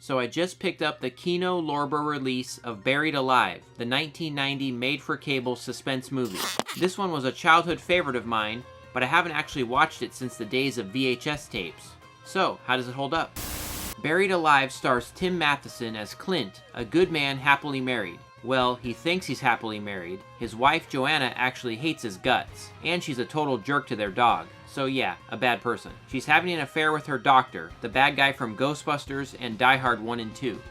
So I just picked up the Kino Lorber release of Buried Alive, the 1990 made-for-cable suspense movie. This one was a childhood favorite of mine, but I haven't actually watched it since the days of VHS tapes. So, how does it hold up? Buried Alive stars Tim Matheson as Clint, a good man happily married. Well, he thinks he's happily married. His wife Joanna actually hates his guts, and she's a total jerk to their dog. So yeah, a bad person. She's having an affair with her doctor, the bad guy from Ghostbusters and Die Hard 1 and 2.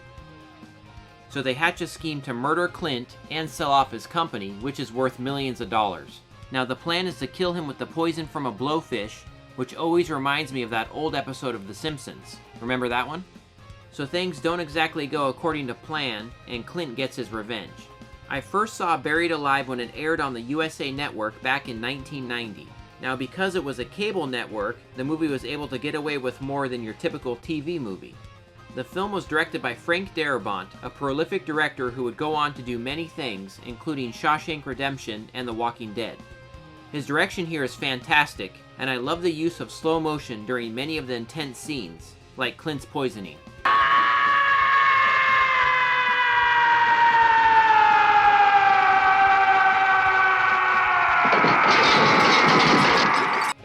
So they hatch a scheme to murder Clint and sell off his company, which is worth millions of dollars. Now the plan is to kill him with the poison from a blowfish, which always reminds me of that old episode of The Simpsons. Remember that one? So things don't exactly go according to plan, and Clint gets his revenge. I first saw Buried Alive when it aired on the USA Network back in 1990. Now because it was a cable network, the movie was able to get away with more than your typical TV movie. The film was directed by Frank Darabont, a prolific director who would go on to do many things, including Shawshank Redemption and The Walking Dead. His direction here is fantastic, and I love the use of slow motion during many of the intense scenes, like Clint's poisoning.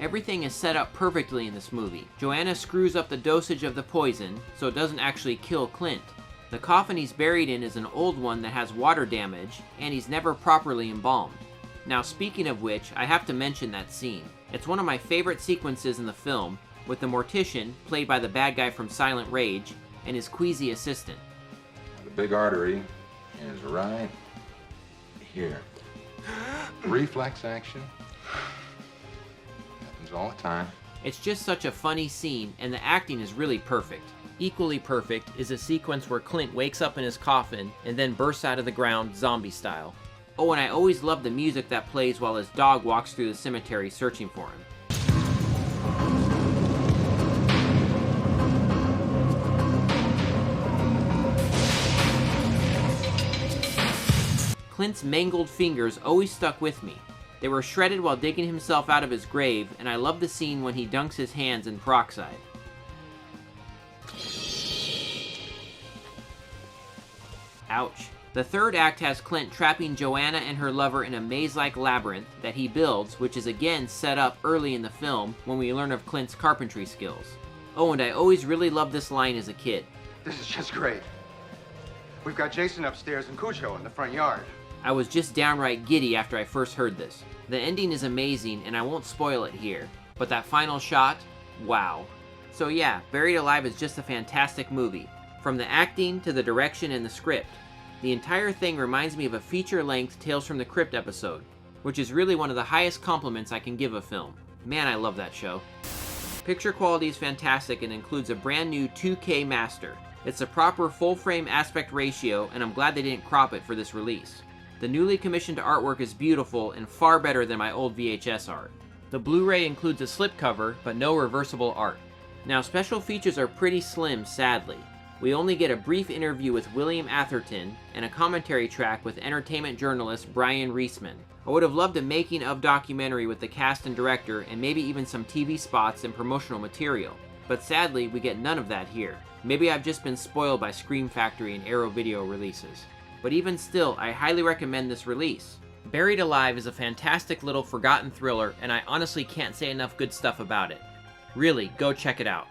Everything is set up perfectly in this movie. Joanna screws up the dosage of the poison, so it doesn't actually kill Clint. The coffin he's buried in is an old one that has water damage, and he's never properly embalmed. Now speaking of which, I have to mention that scene. It's one of my favorite sequences in the film, with the mortician, played by the bad guy from Silent Rage, and his queasy assistant. The big artery is right here. Reflex action. Happens all the time. It's just such a funny scene, and the acting is really perfect. Equally perfect is a sequence where Clint wakes up in his coffin and then bursts out of the ground zombie style. Oh, and I always love the music that plays while his dog walks through the cemetery searching for him. Clint's mangled fingers always stuck with me. They were shredded while digging himself out of his grave, and I love the scene when he dunks his hands in peroxide. Ouch. The third act has Clint trapping Joanna and her lover in a maze-like labyrinth that he builds, which is again set up early in the film when we learn of Clint's carpentry skills. Oh, and I always really loved this line as a kid. This is just great. We've got Jason upstairs and Cujo in the front yard. I was just downright giddy after I first heard this. The ending is amazing, and I won't spoil it here, but that final shot, wow. So yeah, Buried Alive is just a fantastic movie. From the acting to the direction and the script. The entire thing reminds me of a feature-length Tales from the Crypt episode, which is really one of the highest compliments I can give a film. Man, I love that show. Picture quality is fantastic and includes a brand new 2K master. It's a proper full-frame aspect ratio, and I'm glad they didn't crop it for this release. The newly commissioned artwork is beautiful and far better than my old VHS art. The Blu-ray includes a slipcover, but no reversible art. Now, special features are pretty slim, sadly. We only get a brief interview with William Atherton and a commentary track with entertainment journalist Brian Reisman. I would have loved a making-of documentary with the cast and director and maybe even some TV spots and promotional material. But sadly, we get none of that here. Maybe I've just been spoiled by Scream Factory and Arrow Video releases. But even still, I highly recommend this release. Buried Alive is a fantastic little forgotten thriller, and I honestly can't say enough good stuff about it. Really, go check it out.